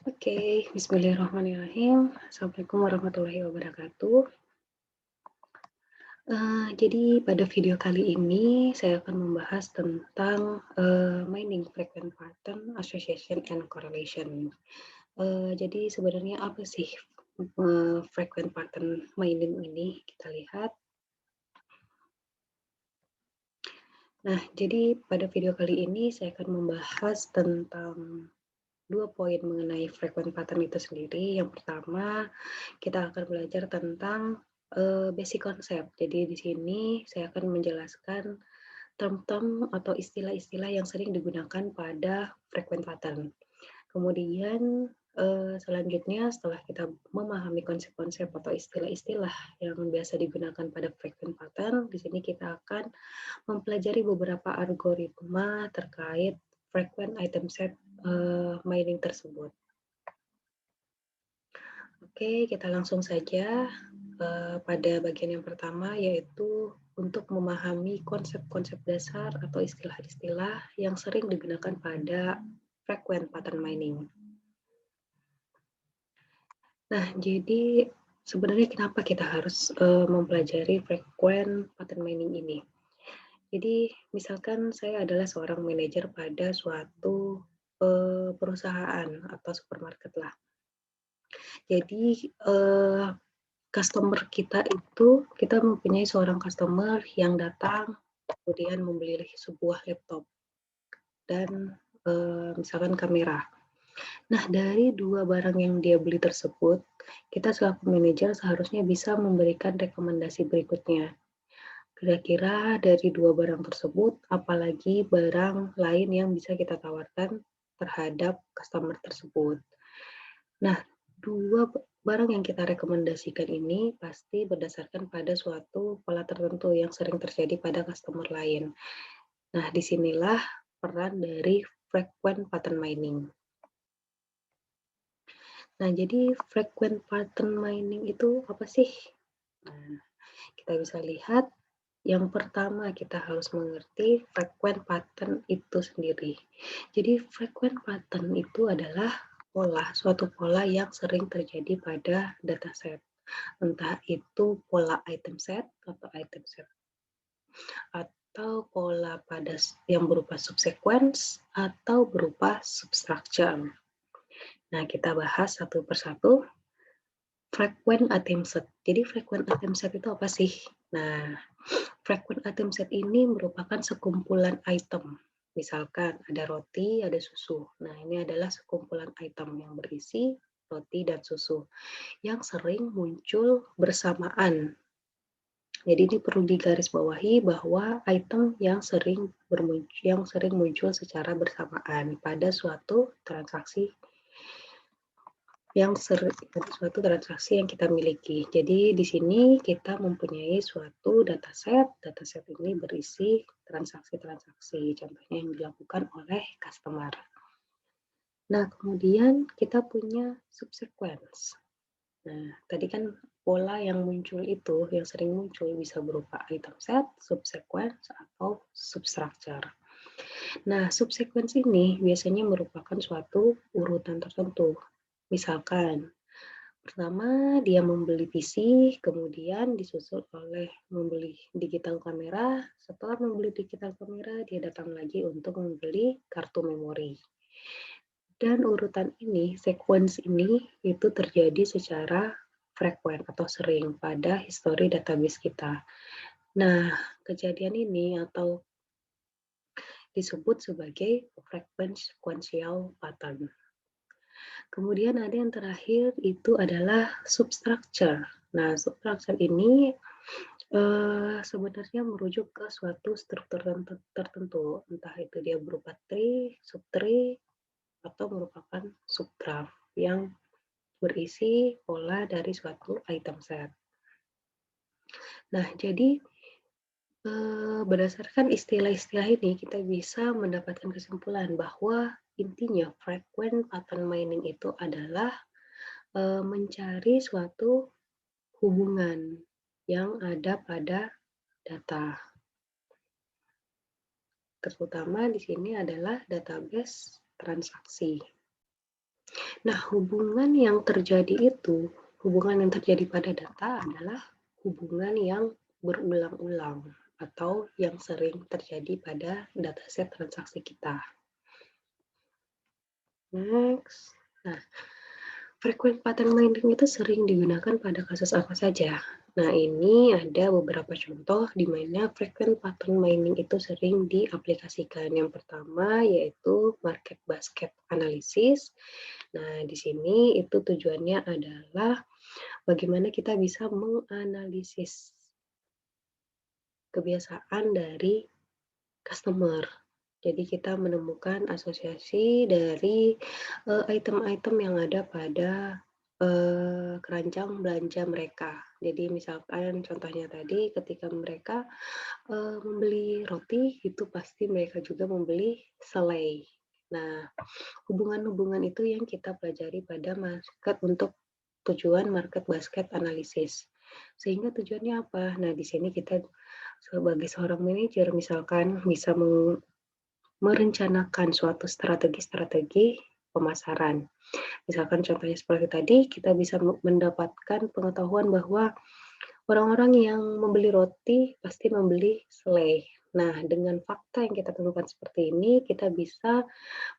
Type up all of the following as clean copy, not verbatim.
Oke, bismillahirrahmanirrahim. Assalamualaikum warahmatullahi wabarakatuh. Jadi pada video kali ini saya akan membahas tentang, Mining Frequent Pattern Association and Correlation. Jadi sebenarnya apa sih, frequent pattern mining ini? Kita lihat. Nah, jadi pada video kali ini saya akan membahas tentang 2 poin mengenai frequent pattern itu sendiri. Yang pertama, kita akan belajar tentang, basic konsep. Jadi di sini saya akan menjelaskan term-term atau istilah-istilah yang sering digunakan pada frequent pattern. Kemudian, selanjutnya setelah kita memahami konsep-konsep atau istilah-istilah yang biasa digunakan pada frequent pattern, di sini kita akan mempelajari beberapa algoritma terkait frequent item set, mining tersebut. Oke, kita langsung saja pada bagian yang pertama, yaitu untuk memahami konsep-konsep dasar atau istilah-istilah yang sering digunakan pada frequent pattern mining. Nah, jadi sebenarnya kenapa kita harus mempelajari frequent pattern mining ini? Jadi, misalkan saya adalah seorang manajer pada suatu perusahaan atau supermarket lah. Jadi, customer kita itu, kita mempunyai seorang customer yang datang, kemudian membeli sebuah laptop dan, misalkan kamera. Nah, dari 2 barang yang dia beli tersebut, kita selaku manajer seharusnya bisa memberikan rekomendasi berikutnya. Kira-kira dari 2 barang tersebut, apalagi barang lain yang bisa kita tawarkan terhadap customer tersebut. Nah, 2 barang yang kita rekomendasikan ini pasti berdasarkan pada suatu pola tertentu yang sering terjadi pada customer lain. Nah, disinilah peran dari frequent pattern mining. Nah, jadi frequent pattern mining itu apa sih? Nah, kita bisa lihat yang pertama kita harus mengerti frequent pattern itu sendiri. Jadi frequent pattern itu adalah suatu pola yang sering terjadi pada dataset. Entah itu pola item set atau item set atau pola pada yang berupa subsequence atau berupa substructure. Nah, kita bahas satu persatu. Frequent item set. Jadi frequent item set itu apa sih? Nah, frequent item set ini merupakan sekumpulan item. Misalkan ada roti, ada susu. Nah, ini adalah sekumpulan item yang berisi roti dan susu yang sering muncul bersamaan. Jadi ini perlu digarisbawahi bahwa item yang sering muncul secara bersamaan pada suatu transaksi suatu transaksi yang kita miliki. Jadi di sini kita mempunyai suatu dataset ini berisi transaksi-transaksi, contohnya yang dilakukan oleh customer. Nah, kemudian kita punya subsequence. Nah, tadi kan pola yang muncul itu, yang sering muncul bisa berupa item set, subsequence, atau substructure. Nah, subsequence ini biasanya merupakan suatu urutan tertentu. Misalkan, pertama dia membeli PC, kemudian disusul oleh membeli digital kamera. Setelah membeli digital kamera, dia datang lagi untuk membeli kartu memori. Dan urutan ini, sequence ini, itu terjadi secara frekuen atau sering pada histori database kita. Nah, kejadian ini atau disebut sebagai frequent sequential pattern. Kemudian ada yang terakhir itu adalah substructure. Nah, substructure ini sebenarnya merujuk ke suatu struktur tertentu, entah itu dia berupa tree, subtree, atau merupakan subgraph yang berisi pola dari suatu item set. Nah, jadi berdasarkan istilah-istilah ini kita bisa mendapatkan kesimpulan bahwa intinya frequent pattern mining itu adalah mencari suatu hubungan yang ada pada data. Terutama di sini adalah database transaksi. Nah, hubungan yang terjadi pada data adalah hubungan yang berulang-ulang atau yang sering terjadi pada dataset transaksi kita. Next. Nah, frequent pattern mining itu sering digunakan pada kasus apa saja? Nah, ini ada beberapa contoh di mana frequent pattern mining itu sering diaplikasikan. Yang pertama yaitu market basket analysis. Nah, di sini itu tujuannya adalah bagaimana kita bisa menganalisis kebiasaan dari customer. Jadi kita menemukan asosiasi dari item-item yang ada pada keranjang belanja mereka. Jadi misalkan contohnya tadi ketika mereka membeli roti, itu pasti mereka juga membeli selai. Nah, hubungan-hubungan itu yang kita pelajari pada market untuk tujuan market basket analysis. Sehingga tujuannya apa? Nah, di sini kita sebagai seorang manajer misalkan bisa merencanakan suatu strategi-strategi pemasaran. Misalkan contohnya seperti tadi, kita bisa mendapatkan pengetahuan bahwa orang-orang yang membeli roti pasti membeli selai. Nah, dengan fakta yang kita temukan seperti ini, kita bisa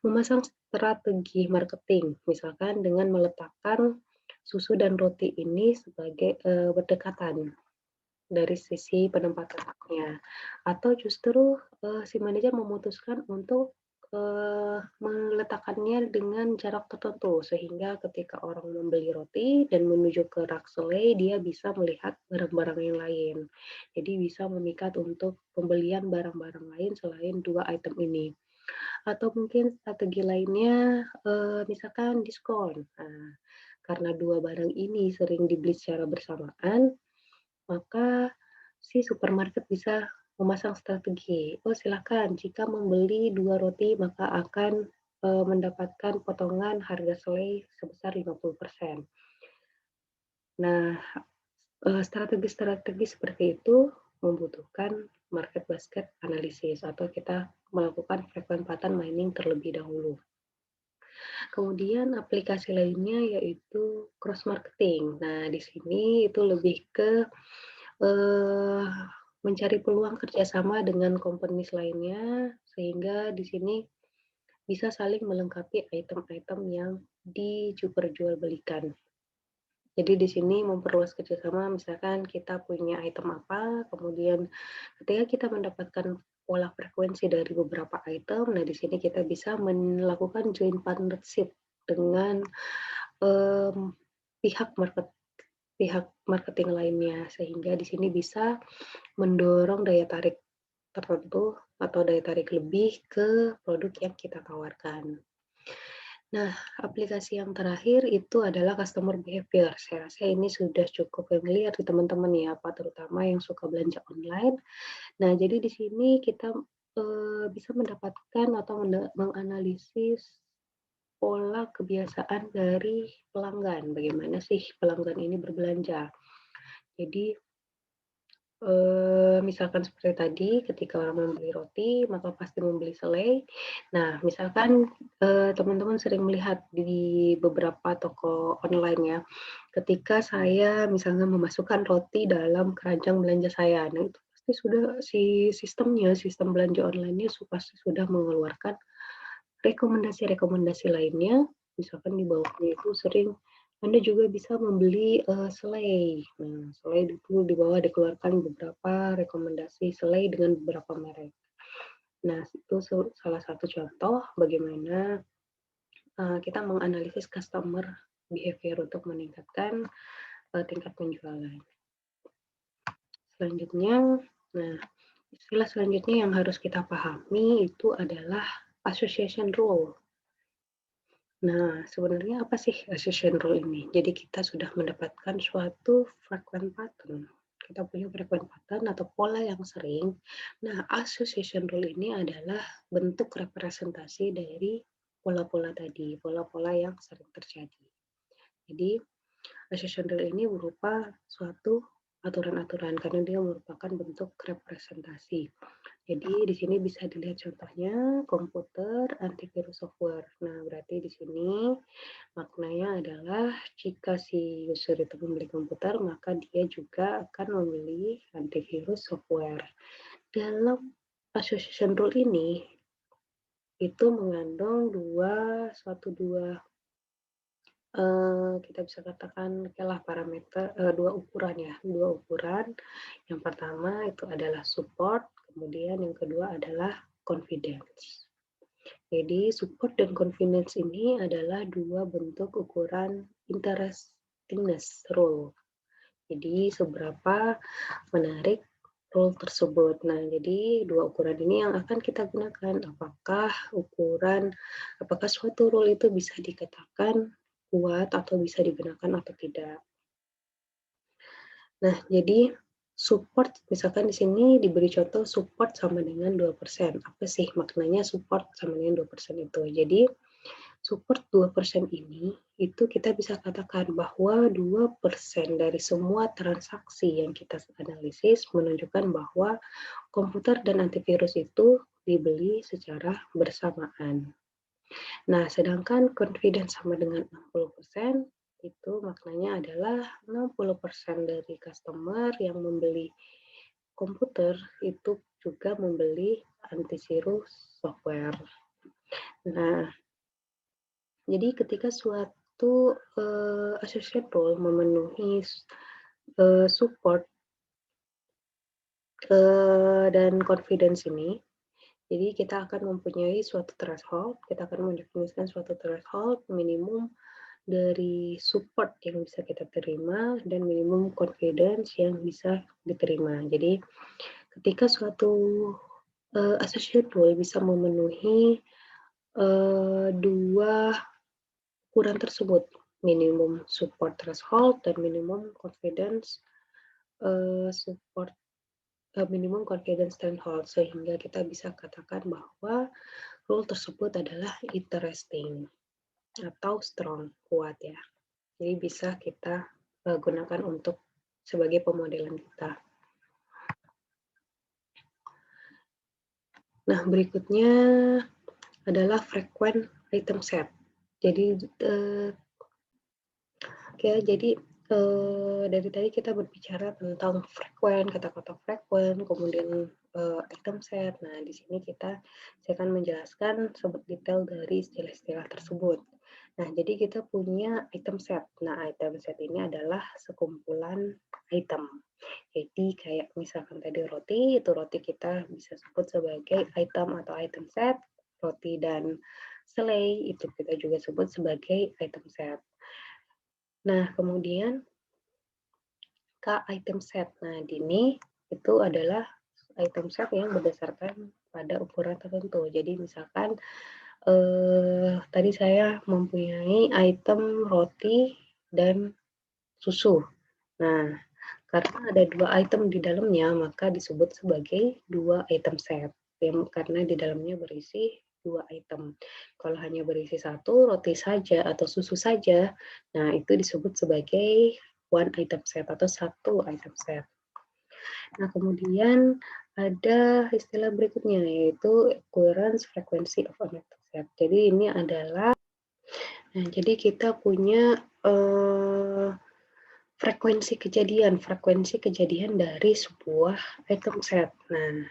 memasang strategi marketing, misalkan dengan meletakkan susu dan roti ini sebagai berdekatan dari sisi penempatannya, atau justru si manajer memutuskan untuk meletakkannya dengan jarak tertentu sehingga ketika orang membeli roti dan menuju ke rak selai dia bisa melihat barang-barang yang lain. Jadi bisa memikat untuk pembelian barang-barang lain selain dua item ini. Atau mungkin strategi lainnya misalkan diskon. Nah, karena dua barang ini sering dibeli secara bersamaan, maka si supermarket bisa memasang strategi, "Oh silakan jika membeli 2 roti maka akan, mendapatkan potongan harga selai sebesar 50%." Nah, strategi-strategi seperti itu membutuhkan market basket analysis atau kita melakukan frequent pattern mining terlebih dahulu. Kemudian aplikasi lainnya yaitu cross marketing. Nah, di sini itu lebih ke Eee, mencari peluang kerjasama dengan companies lainnya, sehingga di sini bisa saling melengkapi item-item yang dijuperjualbelikan. Jadi di sini memperluas kerjasama, misalkan kita punya item apa, kemudian ketika kita mendapatkan pola frekuensi dari beberapa item, nah di sini kita bisa melakukan joint partnership dengan, mmm, pihak marketing lainnya, sehingga di sini bisa mendorong daya tarik tertentu atau daya tarik lebih ke produk yang kita tawarkan. Nah, aplikasi yang terakhir itu adalah customer behavior. Saya rasa ini sudah cukup familiar di teman-teman ya, Pak, terutama yang suka belanja online. Nah, jadi di sini kita bisa mendapatkan atau menganalisis pola kebiasaan dari pelanggan. Bagaimana sih pelanggan ini berbelanja? Jadi misalkan seperti tadi, ketika orang membeli roti, maka pasti membeli selai. Nah, misalkan, teman-teman sering melihat di beberapa toko online ya, ketika saya misalnya memasukkan roti dalam keranjang belanja saya, nah itu pasti sudah sistem belanja online-nya pasti sudah mengeluarkan rekomendasi-rekomendasi lainnya, misalkan di bawahnya itu sering Anda juga bisa membeli, selai. Nah, selai itu di bawah dikeluarkan beberapa rekomendasi selai dengan beberapa merek. Nah, itu salah satu contoh bagaimana, kita menganalisis customer behavior untuk meningkatkan, tingkat penjualan. Selanjutnya, nah, istilah selanjutnya yang harus kita pahami itu adalah association rule. Nah, sebenarnya apa sih association rule ini? Jadi kita sudah mendapatkan suatu frequent pattern. Kita punya frequent pattern atau pola yang sering. Nah, association rule ini adalah bentuk representasi dari pola-pola tadi, pola-pola yang sering terjadi. Jadi, association rule ini berupa suatu aturan-aturan karena dia merupakan bentuk representasi. Jadi di sini bisa dilihat contohnya komputer antivirus software. Nah, berarti di sini maknanya adalah jika si user itu membeli komputer, maka dia juga akan membeli antivirus software. Dalam association rule ini, itu mengandung kita bisa katakan okelah parameter, 2 ukuran ya, 2 ukuran. Yang pertama itu adalah support, kemudian yang kedua adalah confidence. Jadi support dan confidence ini adalah 2 bentuk ukuran interestingness rule. Jadi seberapa menarik rule tersebut. Nah, jadi 2 ukuran ini yang akan kita gunakan. Apakah suatu rule itu bisa dikatakan kuat atau bisa digunakan atau tidak. Nah, jadi support, misalkan di sini diberi contoh support sama dengan 2%. Apa sih maknanya support sama dengan 2% itu? Jadi, support 2% ini, itu kita bisa katakan bahwa 2% dari semua transaksi yang kita analisis menunjukkan bahwa komputer dan antivirus itu dibeli secara bersamaan. Nah, sedangkan confidence sama dengan 60%, itu maknanya adalah 60% dari customer yang membeli komputer itu juga membeli antivirus software. Nah, jadi ketika suatu associate role memenuhi support dan confidence ini, jadi kita akan mempunyai suatu threshold, kita akan mendefinisikan suatu threshold minimum dari support yang bisa kita terima dan minimum confidence yang bisa diterima. Jadi ketika suatu associate role bisa memenuhi 2 ukuran tersebut, minimum support threshold dan minimum confidence support minimum confidence threshold, sehingga kita bisa katakan bahwa rule tersebut adalah interesting atau strong, kuat ya. Jadi bisa kita gunakan untuk sebagai pemodelan kita. Nah, berikutnya adalah frequent item set. Jadi dari tadi kita berbicara tentang frequent, kata-kata frequent, kemudian item set. Nah, di sini saya akan menjelaskan detail dari istilah-istilah tersebut. Nah, jadi kita punya item set. Nah, item set ini adalah sekumpulan item. Jadi kayak misalkan tadi roti, itu roti kita bisa sebut sebagai item atau item set. Roti dan selai itu kita juga sebut sebagai item set. Nah, kemudian item set. Nah, ini itu adalah item set yang berdasarkan pada ukuran tertentu. Jadi misalkan tadi saya mempunyai item roti dan susu. Nah, karena ada 2 item di dalamnya, maka disebut sebagai 2 item set. Karena di dalamnya berisi 2 item. Kalau hanya berisi 1, roti saja atau susu saja, nah itu disebut sebagai one item set atau 1 item set. Nah, kemudian ada istilah berikutnya, yaitu occurrence frequency of an item set. Jadi ini adalah, nah jadi kita punya frekuensi kejadian dari sebuah item set. Nah,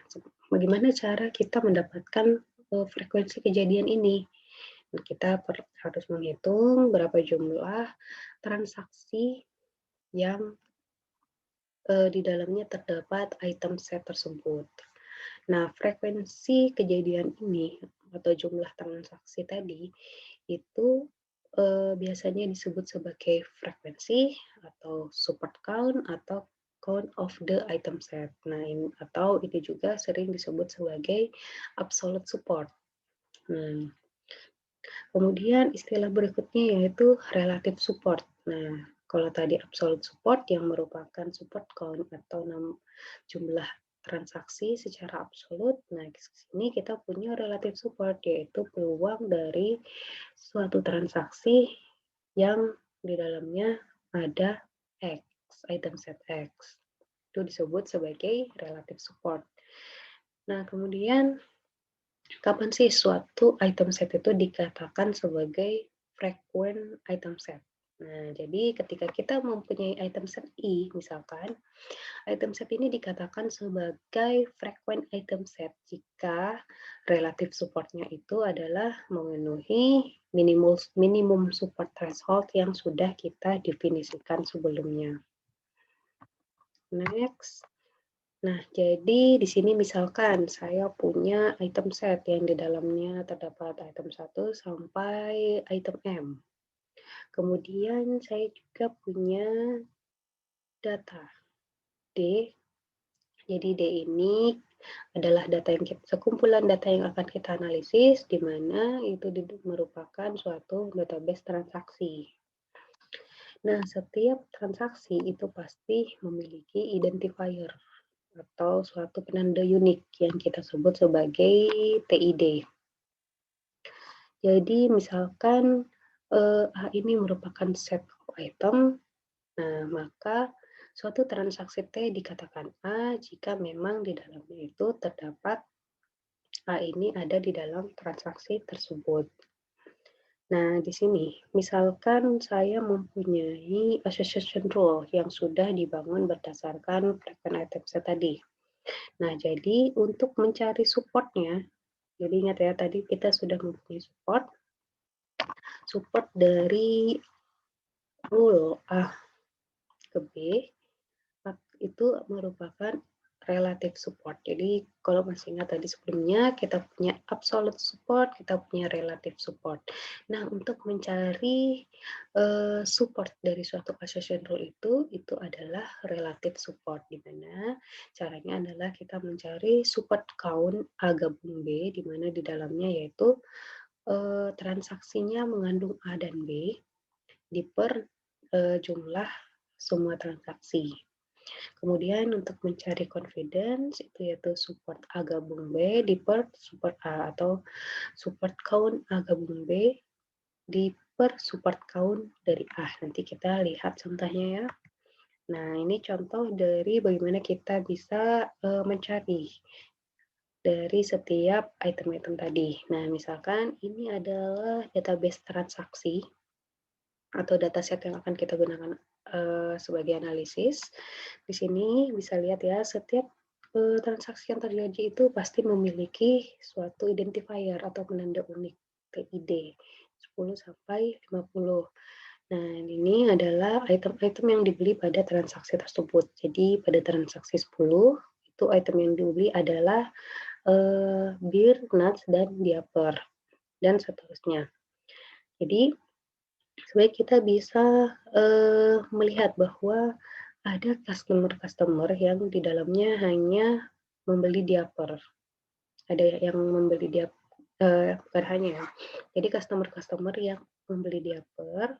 bagaimana cara kita mendapatkan frekuensi kejadian ini? Kita harus menghitung berapa jumlah transaksi yang di dalamnya terdapat item set tersebut. Nah, frekuensi kejadian ini atau jumlah transaksi tadi itu biasanya disebut sebagai frekuensi atau support count atau count of the item set. Nah, atau ini juga sering disebut sebagai absolute support. Kemudian istilah berikutnya yaitu relative support. Nah, kalau tadi absolute support yang merupakan support count atau jumlah transaksi secara absolut, nah di sini kita punya relative support yaitu peluang dari suatu transaksi yang di dalamnya ada X, item set X. Itu disebut sebagai relative support. Nah, kemudian kapan sih suatu item set itu dikatakan sebagai frequent item set? Nah, jadi ketika kita mempunyai item set I, misalkan, item set ini dikatakan sebagai frequent item set jika relative supportnya itu adalah memenuhi minimum support threshold yang sudah kita definisikan sebelumnya. Next. Nah, jadi di sini misalkan saya punya item set yang di dalamnya terdapat item 1 sampai item M. Kemudian saya juga punya data D. Jadi D ini adalah data yang sekumpulan data yang akan kita analisis, di mana itu merupakan suatu database transaksi. Nah, setiap transaksi itu pasti memiliki identifier atau suatu penanda unik yang kita sebut sebagai TID. Jadi misalkan A ini merupakan set of item, nah maka suatu transaksi T dikatakan A jika memang di dalamnya itu terdapat A ini ada di dalam transaksi tersebut. Nah, di sini misalkan saya mempunyai association rule yang sudah dibangun berdasarkan frequent item set tadi. Nah, jadi untuk mencari supportnya, jadi ingat ya tadi kita sudah mempunyai support dari rule A ke B itu merupakan relative support. Jadi kalau masih ingat tadi sebelumnya kita punya absolute support, kita punya relative support. Nah, untuk mencari support dari suatu association rule itu adalah relative support, di mana caranya adalah kita mencari support count A gabung B, di mana di dalamnya yaitu transaksinya mengandung A dan B diper jumlah semua transaksi. Kemudian untuk mencari confidence itu yaitu support A gabung B diper support A atau support count A gabung B diper support count dari A. Nanti kita lihat contohnya ya. Nah, ini contoh dari bagaimana kita bisa mencari dari setiap item-item tadi. Nah, misalkan ini adalah database transaksi atau dataset yang akan kita gunakan sebagai analisis. Di sini bisa lihat ya, setiap transaksi yang terjadi itu pasti memiliki suatu identifier atau penanda unik TID 10 sampai 50. Nah, ini adalah item-item yang dibeli pada transaksi tersebut. Jadi pada transaksi 10 itu item yang dibeli adalah bir, nuts, dan diaper dan seterusnya. Jadi supaya kita bisa melihat bahwa ada customer-customer yang di dalamnya hanya membeli diaper. Ada yang membeli bukan hanya ya. Jadi customer-customer yang membeli diaper,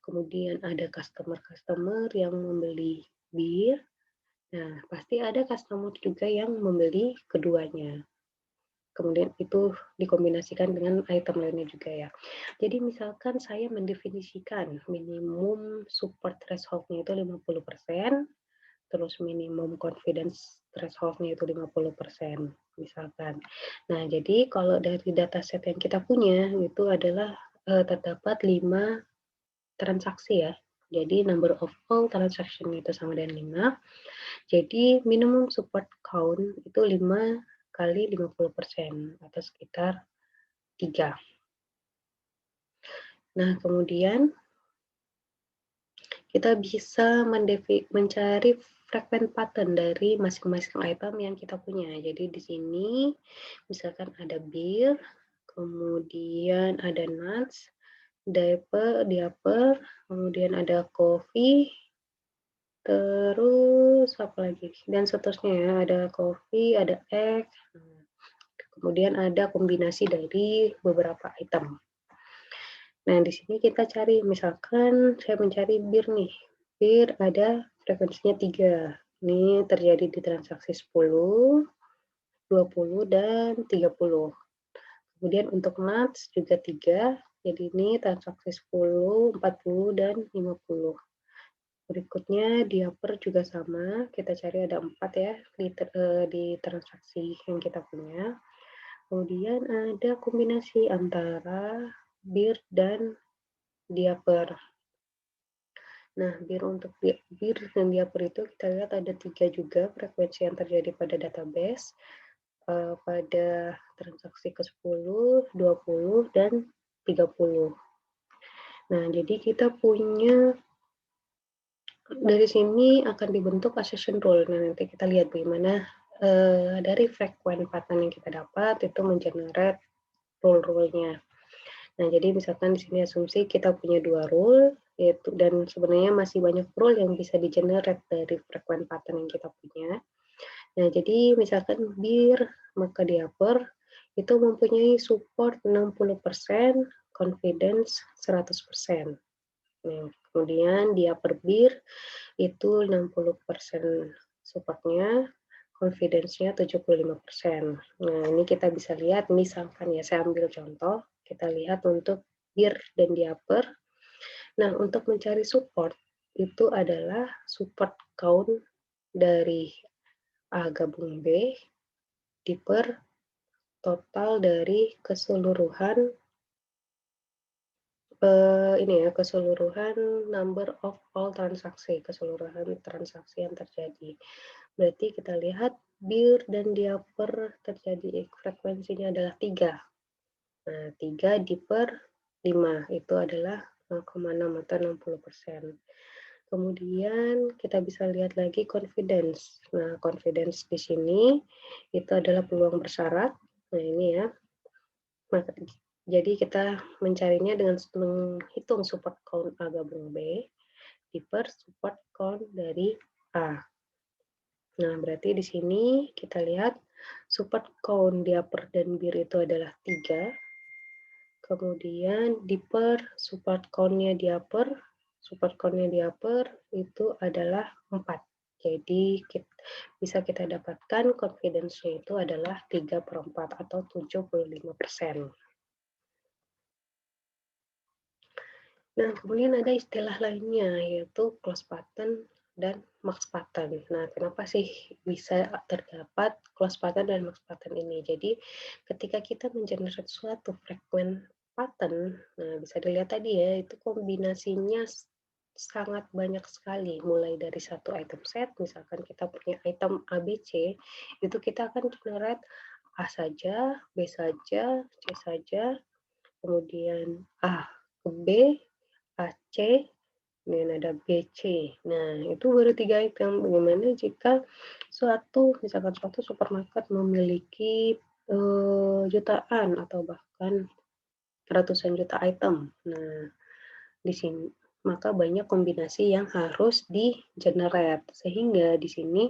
kemudian ada customer-customer yang membeli bir. Nah, pasti ada customer juga yang membeli keduanya. Kemudian itu dikombinasikan dengan item lainnya juga ya. Jadi misalkan saya mendefinisikan minimum support threshold-nya itu 50%, terus minimum confidence threshold-nya itu 50%, misalkan. Nah, jadi kalau dari dataset yang kita punya itu adalah terdapat 5 transaksi ya. Jadi number of all transaction itu sama dengan 5. Jadi minimum support count itu 5 kali 50% atau sekitar 3. Nah, kemudian kita bisa mencari frequent pattern dari masing-masing item yang kita punya. Jadi di sini misalkan ada bir, kemudian ada nuts, diaper, kemudian ada coffee, terus apa lagi? Dan seterusnya ya, ada coffee, ada egg, kemudian ada kombinasi dari beberapa item. Nah, di sini kita cari, misalkan saya mencari bir nih. Bir ada frekuensinya 3. Ini terjadi di transaksi 10, 20, dan 30. Kemudian untuk nuts juga 3. Jadi ini transaksi 10, 40, dan 50. Berikutnya diaper juga sama, kita cari ada 4 ya di transaksi yang kita punya. Kemudian ada kombinasi antara bir dan diaper. Nah, bir dan diaper itu kita lihat ada 3 juga frekuensi yang terjadi pada database, pada transaksi ke-10, 20, dan 30. Nah, jadi kita punya dari sini akan dibentuk accession rule. Nah, nanti kita lihat bagaimana dari frekuen pattern yang kita dapat itu mengenerate rule-rule-nya. Nah, jadi misalkan di sini asumsi kita punya 2 rule, yaitu dan sebenarnya masih banyak rule yang bisa di-generate dari frekuen pattern yang kita punya. Nah, jadi misalkan bir maka diaper itu mempunyai support 60%, confidence 100%. Nah, kemudian diaper bir itu 60% supportnya, confidence-nya 75%. Nah, ini kita bisa lihat, misalkan ya, saya ambil contoh, kita lihat untuk bir dan diaper. Nah, untuk mencari support, itu adalah support count dari A gabung B, diper total dari keseluruhan ini ya, keseluruhan number of all transaksi, keseluruhan transaksi yang terjadi. Berarti kita lihat bir dan diaper terjadi frekuensinya adalah 3. Nah, 3 diper 5, itu adalah 0,6 atau 60%. Kemudian kita bisa lihat lagi confidence. Nah, confidence di sini itu adalah peluang bersyarat. Nah, ini ya. Maka, jadi kita mencarinya dengan menghitung support count A gabung B, diper support count dari A. Nah, berarti di sini kita lihat support count diaper dan bir itu adalah 3. Kemudian diper support count-nya diaper itu adalah 4. Jadi bisa kita dapatkan confidence-nya itu adalah 3/4 atau 75%. Nah, kemudian ada istilah lainnya, yaitu close pattern dan max pattern. Nah, kenapa sih bisa terdapat close pattern dan max pattern ini? Jadi, ketika kita mengenerate suatu frekuen pattern, nah bisa dilihat tadi ya, itu kombinasinya sangat banyak sekali, mulai dari satu item set, misalkan kita punya item A, B, C, itu kita akan generate A saja, B saja, C saja, kemudian A ke B, AC, kemudian ada BC. Nah, itu baru 3 item. Bagaimana jika misalkan suatu supermarket memiliki jutaan atau bahkan ratusan juta item. Nah, di sini maka banyak kombinasi yang harus di-generate. Sehingga di sini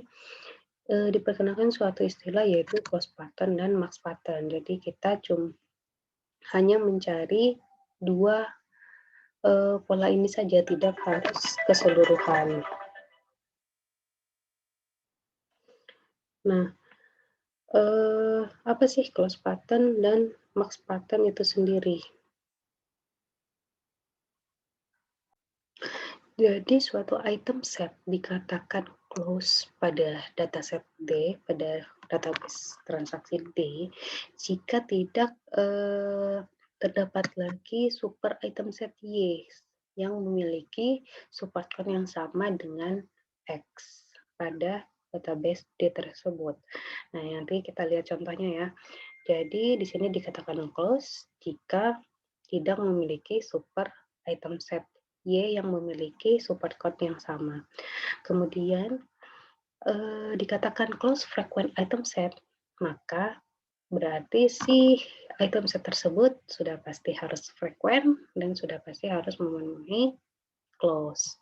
diperkenalkan suatu istilah yaitu close pattern dan max pattern. Jadi kita hanya mencari 2 pola ini saja, tidak harus keseluruhan. Nah, apa sih close pattern dan max pattern itu sendiri? Jadi suatu item set dikatakan close pada dataset D, pada database transaksi D, jika tidak terdapat lagi super item set Y yang memiliki support count yang sama dengan X pada database D tersebut. Nah, nanti kita lihat contohnya ya. Jadi di sini dikatakan close jika tidak memiliki super item set Y yang memiliki support code yang sama. Kemudian dikatakan close frequent item set, maka berarti si item set tersebut sudah pasti harus frequent dan sudah pasti harus memenuhi close.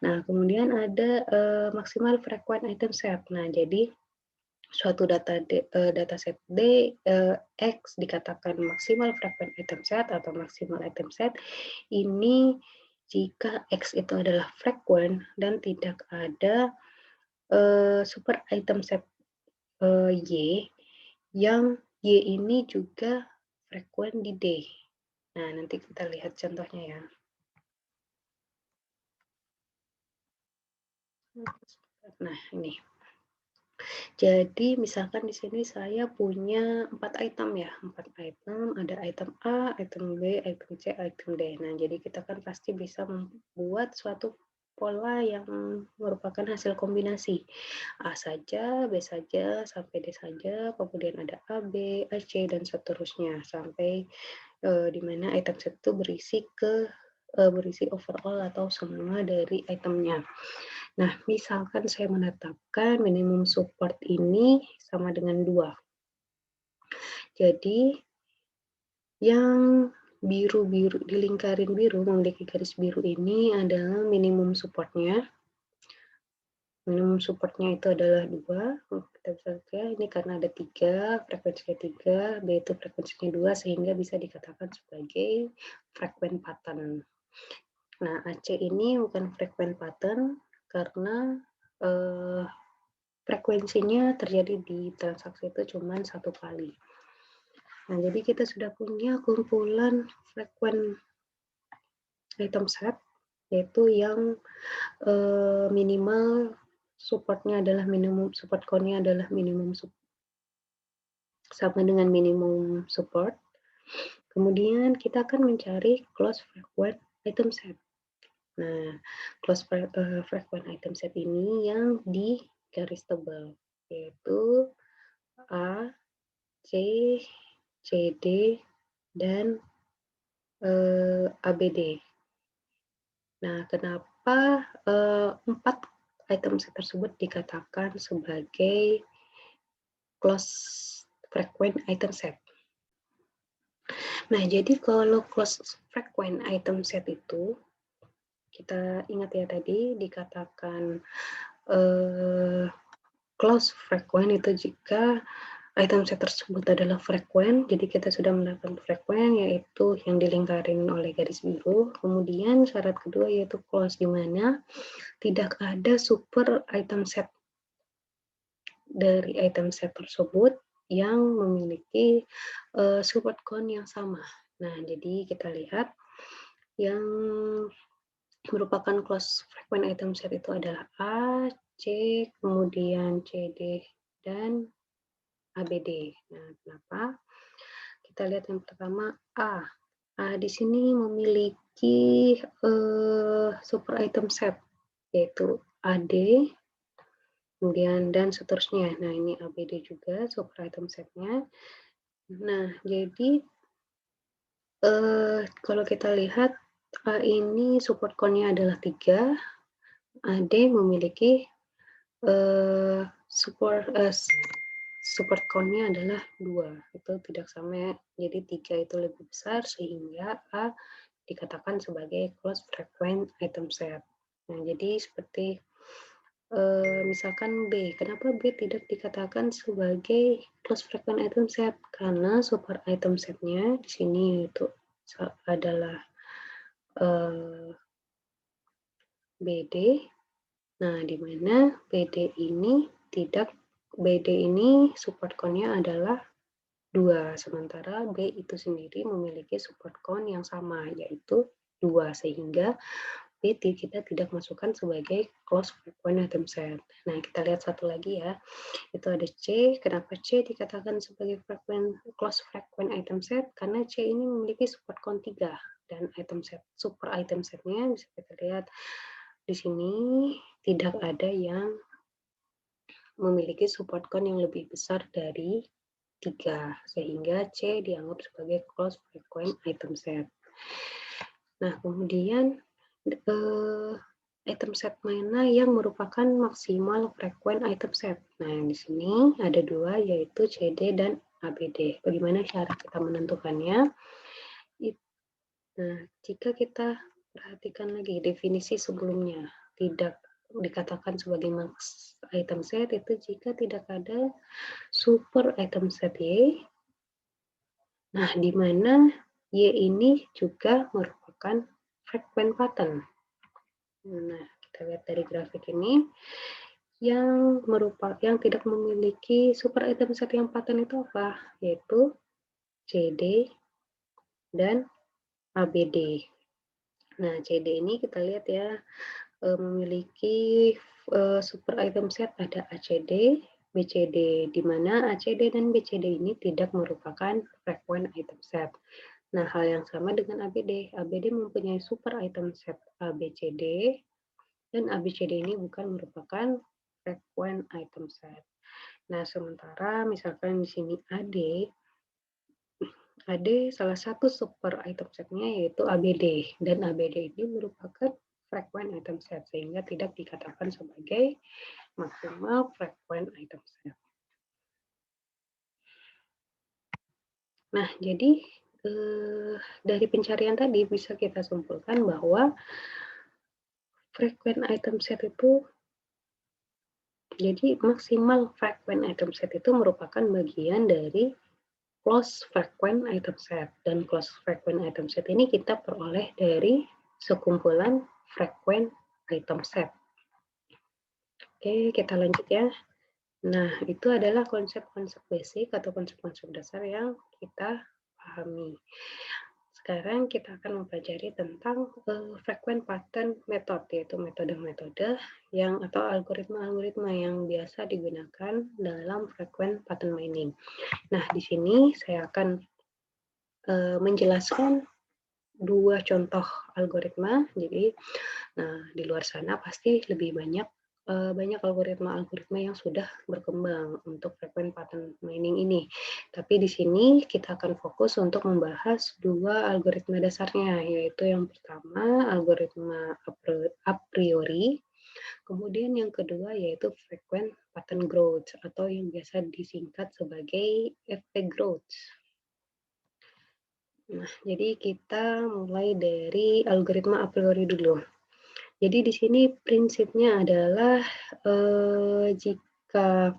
Nah, kemudian ada maksimal frequent item set. Nah, jadi suatu dataset D, X dikatakan maksimal frequent item set atau maksimal item set ini jika X itu adalah frequent dan tidak ada super item set Y yang Y ini juga frequent di D. Nah, nanti kita lihat contohnya ya. Nah, ini. Jadi misalkan di sini saya punya 4 item ya, 4 item, ada item A, item B, item C, item D. Nah, jadi kita kan pasti bisa membuat suatu pola yang merupakan hasil kombinasi. A saja, B saja, sampai D saja, kemudian ada A, B, A, C, dan seterusnya. Sampai di mana item set itu berisi overall atau semua dari itemnya. Nah, misalkan saya menetapkan minimum support ini sama dengan 2. Jadi, yang biru-biru, dilingkarin biru, memiliki garis biru ini adalah minimum support-nya. Minimum support-nya itu adalah 2. Kita bisa lihat, ini karena ada 3, frekuensinya 3, B itu frekuensinya 2, sehingga bisa dikatakan sebagai frequent pattern. Nah, AC ini bukan frequent pattern karena frekuensinya terjadi di transaksi itu cuma 1 kali. Nah, jadi kita sudah punya kumpulan frequent item set, yaitu yang minimal support-nya adalah minimum, support count-nya adalah minimum sama dengan minimum support. Kemudian kita akan mencari close frequent item set. Nah, close frequent item set ini yang di garis tebal, yaitu A, C, CD, dan ABD. Nah, kenapa 4 item set tersebut dikatakan sebagai close frequent item set? Nah, jadi kalau close frequent item set itu, kita ingat ya tadi dikatakan close frequent itu jika item set tersebut adalah frekuen, jadi kita sudah mendapatkan frekuen, yaitu yang dilingkarin oleh garis biru. Kemudian syarat kedua yaitu close, di mana tidak ada super item set dari item set tersebut yang memiliki support count yang sama. Nah, jadi kita lihat yang merupakan close frequent item set itu adalah A, C, kemudian CD, dan ABD. Nah, kenapa? Kita lihat yang pertama A. A di sini memiliki super item set, yaitu AD, kemudian dan seterusnya. Nah, ini ABD juga super item setnya. Nah, jadi kalau kita lihat A ini support count-nya adalah 3, AD memiliki support count-nya adalah 2. Itu tidak sama, jadi 3 itu lebih besar sehingga A dikatakan sebagai close frequent item set. Nah, jadi seperti misalkan B, kenapa B tidak dikatakan sebagai close frequent item set? Karena super item setnya di sini itu adalah BD. Nah, di mana BD ini support count-nya adalah 2, sementara B itu sendiri memiliki support count yang sama, yaitu 2, sehingga B kita tidak masukkan sebagai close frequent item set. Nah, kita lihat satu lagi ya, itu ada C. Kenapa C dikatakan sebagai close frequent item set? Karena C ini memiliki support count 3, dan super item setnya bisa kita lihat di sini tidak ada yang memiliki support count yang lebih besar dari 3, sehingga C dianggap sebagai close frequent item set. Nah, kemudian item set mana yang merupakan maksimal frequent item set? Nah, di sini ada 2, yaitu CD dan ABD. Bagaimana cara kita menentukannya? Nah, jika kita perhatikan lagi definisi sebelumnya, tidak dikatakan sebagai max item set itu jika tidak ada super item set Y. Nah, di mana Y ini juga merupakan frequent pattern. Nah, kita lihat dari grafik ini, yang tidak memiliki super item set yang pattern itu apa? Yaitu CD dan ABD. Nah, CD ini kita lihat ya, memiliki super item set ada ACD, BCD, di mana ACD dan BCD ini tidak merupakan frequent item set. Nah, hal yang sama dengan ABD. ABD mempunyai super item set ABCD, dan ABCD ini bukan merupakan frequent item set. Nah, sementara misalkan di sini AD salah satu super item setnya yaitu ABD, dan ABD ini merupakan frequent item set, sehingga tidak dikatakan sebagai maksimal frequent item set. Nah, jadi dari pencarian tadi bisa kita simpulkan bahwa frequent item set itu, jadi maksimal frequent item set itu merupakan bagian dari close frequent item set. Dan close frequent item set ini kita peroleh dari sekumpulan frequent item set. Oke, kita lanjut ya. Nah, itu adalah konsep-konsep basic atau konsep-konsep dasar yang kita pahami. Sekarang kita akan mempelajari tentang frequent pattern method, yaitu metode-metode yang atau algoritma-algoritma yang biasa digunakan dalam frequent pattern mining. Nah, di sini saya akan menjelaskan dua contoh algoritma. Jadi, nah di luar sana pasti lebih banyak algoritma-algoritma yang sudah berkembang untuk frequent pattern mining ini. Tapi di sini kita akan fokus untuk membahas dua algoritma dasarnya, yaitu yang pertama algoritma a priori, kemudian yang kedua yaitu frequent pattern growth atau yang biasa disingkat sebagai FP growth. Nah, jadi kita mulai dari algoritma a priori dulu. Jadi di sini prinsipnya adalah jika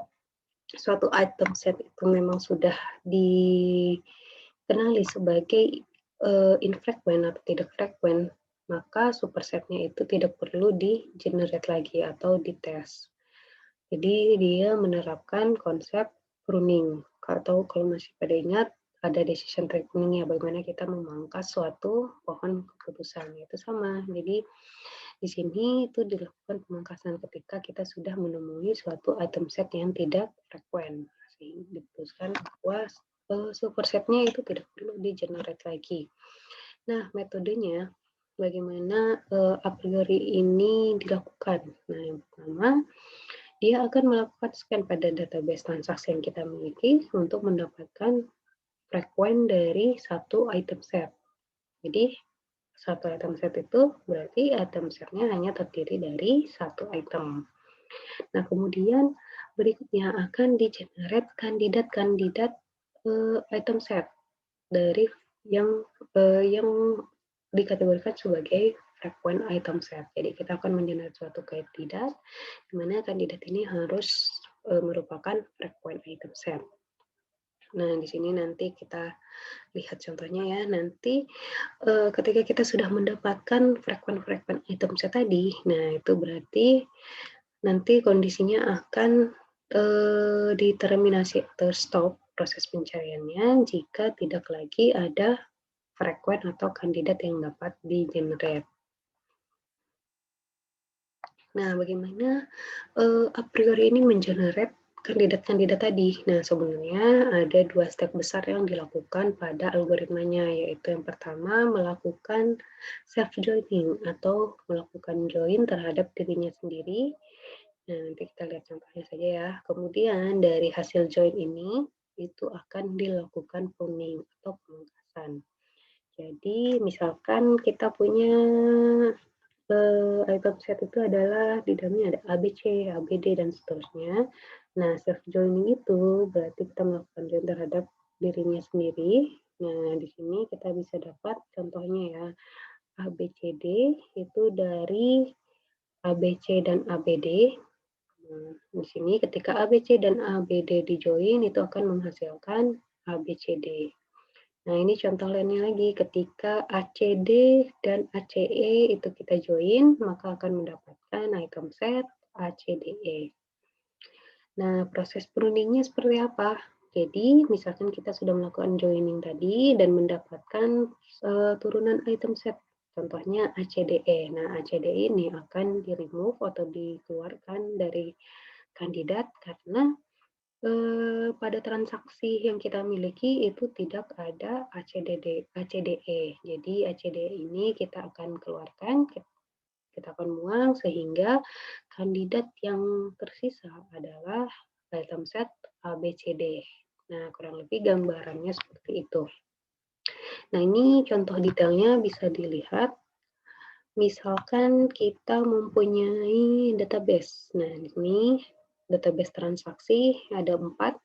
suatu item set itu memang sudah dikenali sebagai infrequent atau tidak frequent, maka supersetnya itu tidak perlu di-generate lagi atau dites. Jadi dia menerapkan konsep pruning, atau kalau masih pada ingat ada decision tree pruning ya, bagaimana kita memangkas suatu pohon keputusan, itu sama. Jadi di sini itu dilakukan pemangkasan ketika kita sudah menemui suatu item set yang tidak frequent, sehingga diputuskan bahwa supersetnya itu tidak perlu di-generate lagi. Nah, metodenya bagaimana a priori ini dilakukan? Nah, yang pertama, dia akan melakukan scan pada database transaksi yang kita miliki untuk mendapatkan frequent dari satu item set. Jadi, satu item set itu berarti item setnya hanya terdiri dari satu item. Nah, kemudian berikutnya akan di-generate kandidat-kandidat item set dari yang dikategorikan sebagai frequent item set. Jadi kita akan mengenerate suatu kandidat, di mana kandidat ini harus merupakan frequent item set. Nah, di sini nanti kita lihat contohnya ya. Nanti ketika kita sudah mendapatkan frequent item set tadi, nah itu berarti nanti kondisinya akan diterminasi atau stop proses pencariannya jika tidak lagi ada frequent atau kandidat yang dapat di-generate. Nah, bagaimana a priori ini mengenerate kandidat-kandidat tadi? Nah, sebenarnya ada dua step besar yang dilakukan pada algoritmanya, yaitu yang pertama melakukan self-joining atau melakukan join terhadap dirinya sendiri. Nah, nanti kita lihat contohnya saja ya. Kemudian dari hasil join ini, itu akan dilakukan pruning atau pemangkasan. Jadi, misalkan kita punya item set itu adalah di dalamnya ada ABC, ABD, dan seterusnya. Nah, self joining itu berarti kita melakukan join terhadap dirinya sendiri. Nah, di sini kita bisa dapat contohnya ya, ABCD itu dari ABC dan ABD. Nah, di sini ketika ABC dan ABD di-join itu akan menghasilkan ABCD. Nah, ini contoh lainnya lagi, ketika ACD dan ACE itu kita join, maka akan mendapatkan item set ACDE. Nah, proses pruningnya seperti apa? Jadi, misalkan kita sudah melakukan joining tadi dan mendapatkan turunan item set Contohnya ACDE. Nah, ACDE ini akan di-remove atau dikeluarkan dari kandidat karena pada transaksi yang kita miliki itu tidak ada ACDE. Jadi ACDE ini kita akan keluarkan, kita akan buang sehingga kandidat yang tersisa adalah item set ABCD. Nah, kurang lebih gambarannya seperti itu. Nah, ini contoh detailnya bisa dilihat. Misalkan kita mempunyai database. Nah, di sini database transaksi ada 4,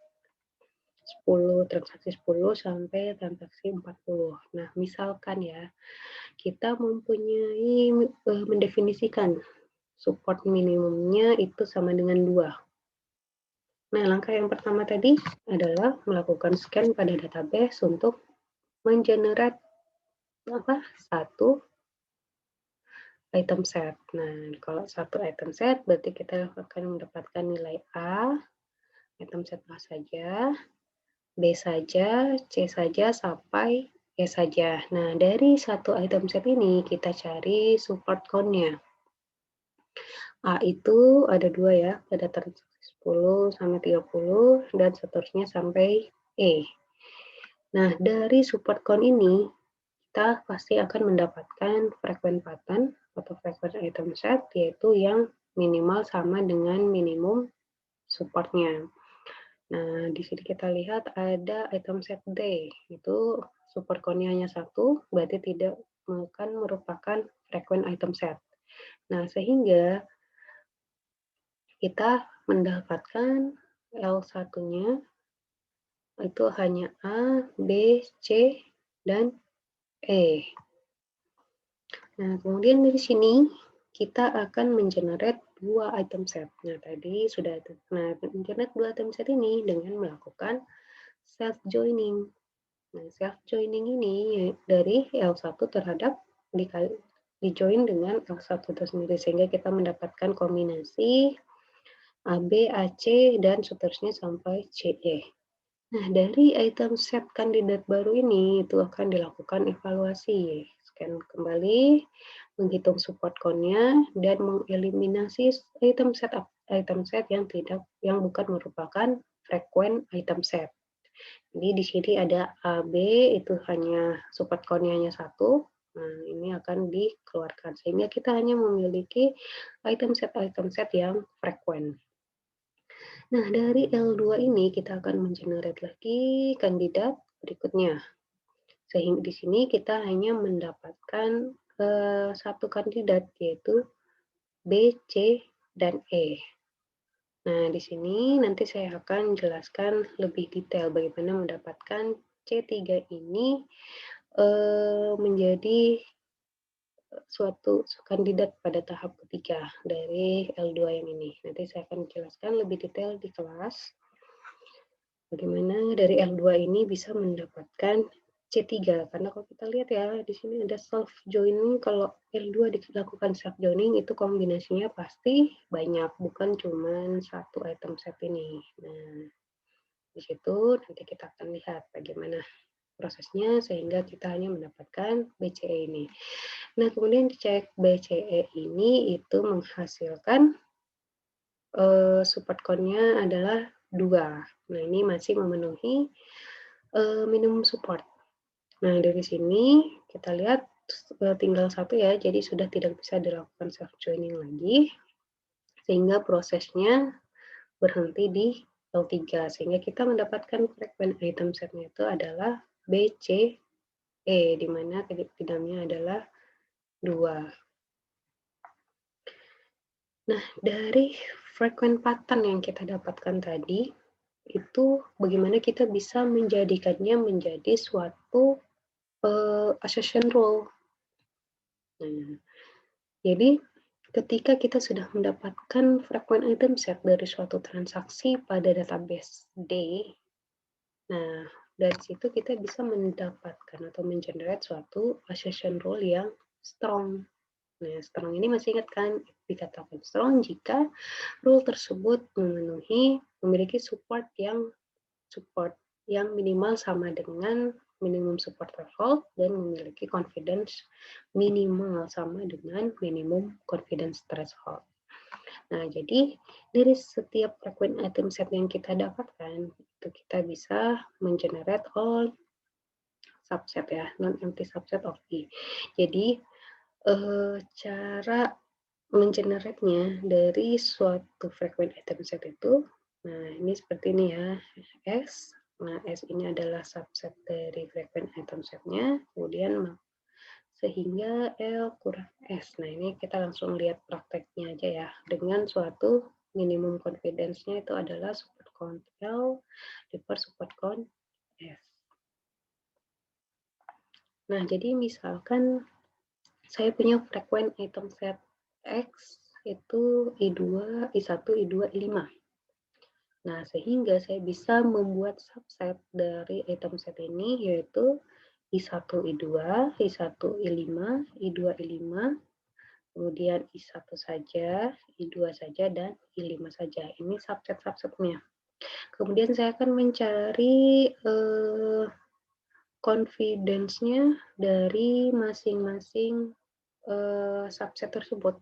10 transaksi 10 sampai transaksi 40. Nah, misalkan ya, kita mempunyai mendefinisikan support minimumnya itu sama dengan 2. Nah, langkah yang pertama tadi adalah melakukan scan pada database untuk mengenerate satu item set. Nah, kalau satu item set berarti kita akan mendapatkan nilai A, item set A saja, B saja, C saja, sampai E saja. Nah, dari satu item set ini kita cari support count-nya. A itu ada 2 ya, ada transaksi 10 sampai 30 dan seterusnya sampai E. Nah, dari support count ini kita pasti akan mendapatkan frequent pattern atau frequent item set, yaitu yang minimal sama dengan minimum supportnya. Nah, di sini kita lihat ada item set D, itu support count-nya hanya 1, berarti tidak akan merupakan frequent item set. Nah, sehingga kita mendapatkan L1-nya itu hanya A, B, C, dan E. Nah, kemudian dari sini kita akan mengenerate 2 item set. Nah, tadi sudah ada. Nah, mengenerate 2 item set ini dengan melakukan self joining. Nah, self joining ini dari L1 terhadap di join dengan L1 itu sendiri sehingga kita mendapatkan kombinasi AB, AC dan seterusnya sampai CE. Nah, dari item set kandidat baru ini, itu akan dilakukan evaluasi. Scan kembali, menghitung support count-nya, dan mengeliminasi item set yang bukan merupakan frequent item set. Jadi di sini ada A, B, itu hanya support count-nya hanya 1. Nah, ini akan dikeluarkan. Sehingga kita hanya memiliki item set yang frequent. Nah, dari L2 ini kita akan mengenerate lagi kandidat berikutnya. Sehingga di sini kita hanya mendapatkan satu kandidat yaitu B, C, dan E. Nah, di sini nanti saya akan jelaskan lebih detail bagaimana mendapatkan C3 ini menjadi suatu kandidat pada tahap ketiga dari L2 yang ini. Nanti saya akan jelaskan lebih detail di kelas. Bagaimana dari L2 ini bisa mendapatkan C3. Karena kalau kita lihat ya, di sini ada self joining. Kalau L2 dilakukan self joining itu kombinasinya pasti banyak, bukan cuma satu item set ini. Nah, di situ nanti kita akan lihat bagaimana prosesnya sehingga kita hanya mendapatkan BCE ini. Nah, kemudian dicek BCE ini itu menghasilkan support count-nya adalah 2. Nah, ini masih memenuhi minimum support. Nah, dari sini kita lihat tinggal 1 ya, jadi sudah tidak bisa dilakukan self joining lagi, sehingga prosesnya berhenti di L3, sehingga kita mendapatkan frequent item set-nya itu adalah B, C, E, di mana tidaknya adalah 2. Nah, dari frequent pattern yang kita dapatkan tadi, itu bagaimana kita bisa menjadikannya menjadi suatu assertion rule. Nah, jadi ketika kita sudah mendapatkan frequent item set dari suatu transaksi pada database D, nah dari situ kita bisa mendapatkan atau mengenerate suatu assertion rule yang strong. Nah, strong ini masih ingat kan? Dikatakan strong jika rule tersebut memiliki support yang minimal sama dengan minimum support threshold dan memiliki confidence minimal sama dengan minimum confidence threshold. Nah, jadi dari setiap frequent item set yang kita dapatkan, itu kita bisa mengenerate all subset ya, non-empty subset of E. Jadi, cara mengenerate-nya dari suatu frequent item set itu, nah ini seperti ini ya, S. Nah, S ini adalah subset dari frequent item set-nya, kemudian sehingga L kurang S. Nah, ini kita langsung lihat prakteknya aja ya, dengan suatu minimum confidence-nya itu adalah support count L diper support count S. Nah, jadi misalkan saya punya frequent item set X itu I2, I1, I2, I5. Nah, sehingga saya bisa membuat subset dari item set ini, yaitu I1, I2, I1, I5, I2, I5, kemudian I1 saja, I2 saja, dan I5 saja. Ini subset-subsetnya. Kemudian saya akan mencari confidence-nya dari masing-masing subset tersebut.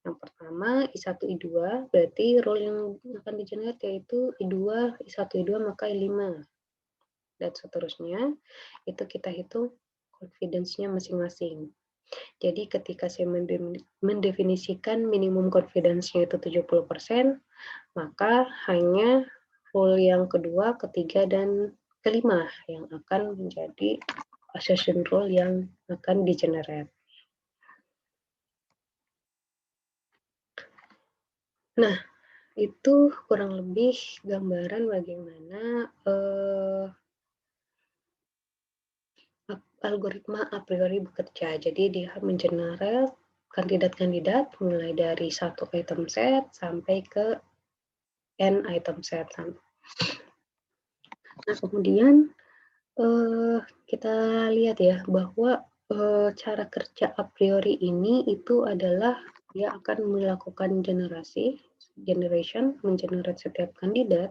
Yang pertama, I1, I2, berarti role yang akan di-generate yaitu I2, I1, I2, maka I5. Dan seterusnya, itu kita hitung confidence-nya masing-masing. Jadi ketika saya mendefinisikan minimum confidence-nya itu 70%, maka hanya role yang kedua, ketiga, dan kelima yang akan menjadi assertion rule yang akan di-generate. Nah, itu kurang lebih gambaran bagaimana algoritma a priori bekerja. Jadi dia mengenerate kandidat-kandidat mulai dari satu item set sampai ke n item set. Nah, kemudian kita lihat ya bahwa cara kerja a priori ini itu adalah dia akan melakukan generation, mengenerate setiap kandidat.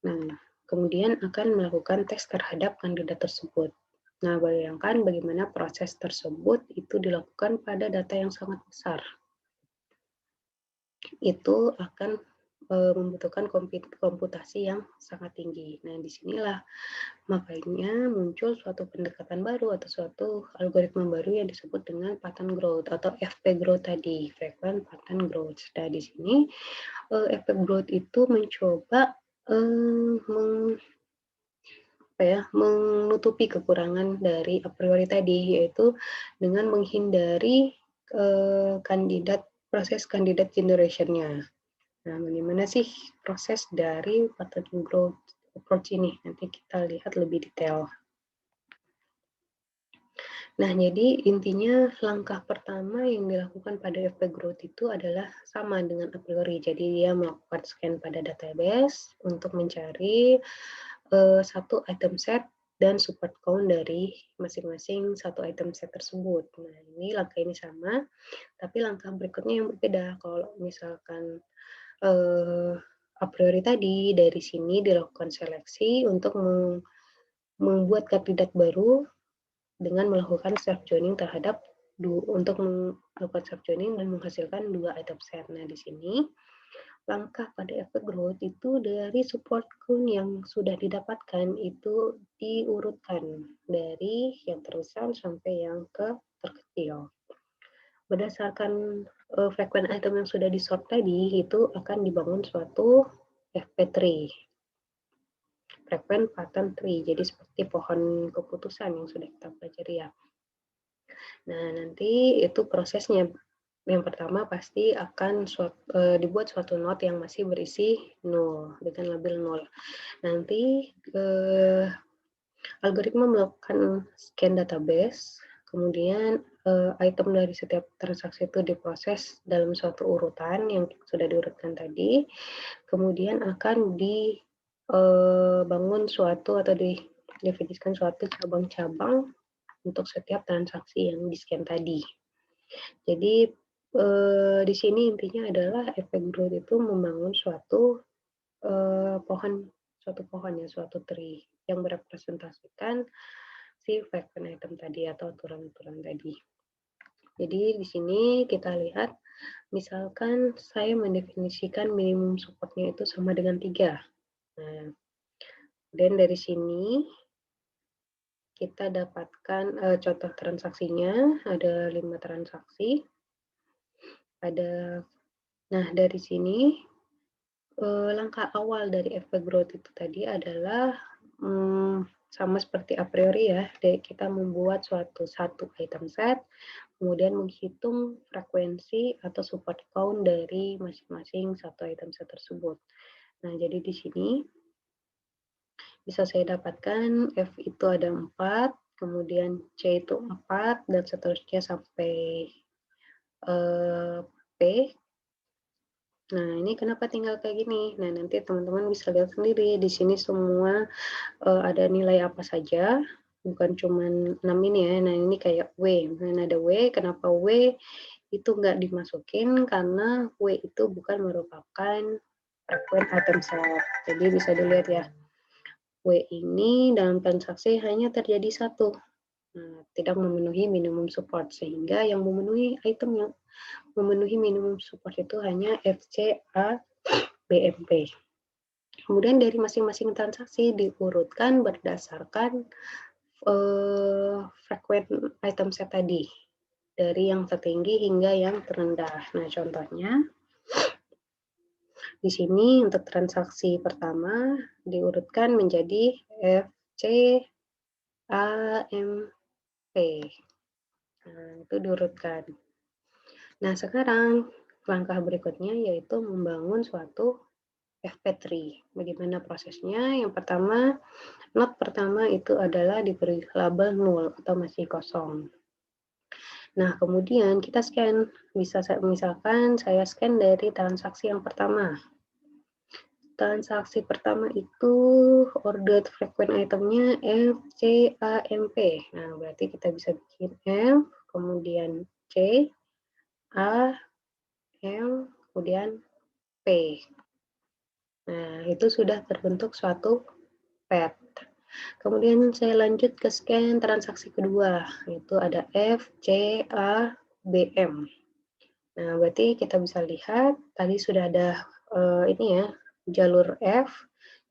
Nah, kemudian akan melakukan tes terhadap kandidat tersebut. Nah, bayangkan bagaimana proses tersebut itu dilakukan pada data yang sangat besar. Itu akan membutuhkan komputasi yang sangat tinggi. Nah, disinilah makanya muncul suatu pendekatan baru atau suatu algoritma baru yang disebut dengan pattern growth atau FP growth tadi, frequent pattern growth. Nah, di sini FP growth itu mencoba menutupi kekurangan dari a priori tadi, yaitu dengan menghindari proses kandidat generation-nya. Nah, bagaimana sih proses dari pattern growth approach ini? Nanti kita lihat lebih detail. Nah, jadi intinya langkah pertama yang dilakukan pada FP growth itu adalah sama dengan a priori. Jadi dia melakukan scan pada database untuk mencari satu item set dan support count dari masing-masing satu item set tersebut. Nah, ini langkah ini sama, tapi langkah berikutnya yang berbeda. Kalau misalkan a priori tadi, dari sini dilakukan seleksi untuk membuat kandidat baru dengan melakukan self joining terhadap untuk melakukan self joining dan menghasilkan dua item set. Nah, di sini langkah pada efek growth itu dari support count yang sudah didapatkan itu diurutkan dari yang terbesar sampai yang ke terkecil. Berdasarkan frequent item yang sudah di-sort tadi, itu akan dibangun suatu FP tree, frequent pattern tree. Jadi seperti pohon keputusan yang sudah kita pelajari ya. Nah, nanti itu prosesnya. Yang pertama pasti akan dibuat suatu node yang masih berisi 0 dengan label 0. Nanti algoritma melakukan scan database, kemudian item dari setiap transaksi itu diproses dalam suatu urutan yang sudah diurutkan tadi, kemudian akan dibangun suatu atau didefinisikan suatu cabang-cabang untuk setiap transaksi yang di-scan tadi. Jadi di sini intinya adalah efek growth itu membangun suatu pohon suatu pohon ya, suatu tree yang merepresentasikan si frequent item tadi atau aturan-aturan tadi. Jadi di sini kita lihat, misalkan saya mendefinisikan minimum support-nya itu sama dengan 3. Nah, dan dari sini kita dapatkan contoh transaksinya, ada 5 transaksi. Nah, dari sini langkah awal dari efek growth itu tadi adalah sama seperti a priori ya, kita membuat satu item set, kemudian menghitung frekuensi atau support count dari masing-masing satu item set tersebut. Nah, jadi di sini bisa saya dapatkan F itu ada 4, kemudian C itu 4, dan seterusnya sampai P. Nah, ini kenapa tinggal kayak gini? Nah, nanti teman-teman bisa lihat sendiri. Di sini semua ada nilai apa saja, bukan cuma 6 ini ya. Nah, ini kayak W. Nah, ada W, kenapa W itu nggak dimasukin? Karena W itu bukan merupakan frequent item set. Jadi bisa dilihat ya, W ini dalam transaksi hanya terjadi satu. Nah, tidak memenuhi minimum support, sehingga yang memenuhi itemnya memenuhi minimum support itu hanya FCA BMP. Kemudian dari masing-masing transaksi diurutkan berdasarkan frequent item set tadi, dari yang tertinggi hingga yang terendah. Nah, contohnya di sini untuk transaksi pertama diurutkan menjadi FCAMP. Nah, itu diurutkan. Nah, sekarang langkah berikutnya yaitu membangun suatu FP3. Bagaimana prosesnya? Yang pertama, node pertama itu adalah diberi label null atau masih kosong. Nah, kemudian kita scan. Misalkan saya scan dari transaksi yang pertama. Transaksi pertama itu order frequent itemnya FCAMP. Nah, berarti kita bisa bikin F, kemudian C, A, M, kemudian P. Nah, itu sudah terbentuk suatu path. Kemudian saya lanjut ke scan transaksi kedua, yaitu ada F, C, A, B, M. Nah, berarti kita bisa lihat tadi sudah ada ini ya, jalur F.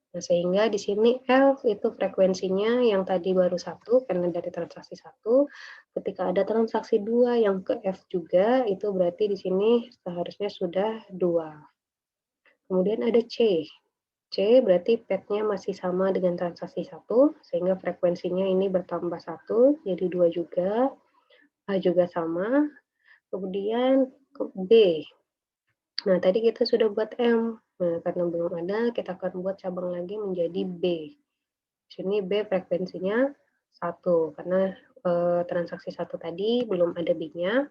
Nah, sehingga di sini F itu frekuensinya yang tadi baru 1 karena dari transaksi 1. Ketika ada transaksi 2 yang ke F juga, itu berarti di sini seharusnya sudah 2. Kemudian ada C. C berarti path-nya masih sama dengan transaksi 1, sehingga frekuensinya ini bertambah 1, jadi 2 juga. A juga sama. Kemudian B. Nah, tadi kita sudah buat M. Nah, karena belum ada, kita akan buat cabang lagi menjadi B. Di sini B frekuensinya 1, karena transaksi 1 tadi belum ada B-nya.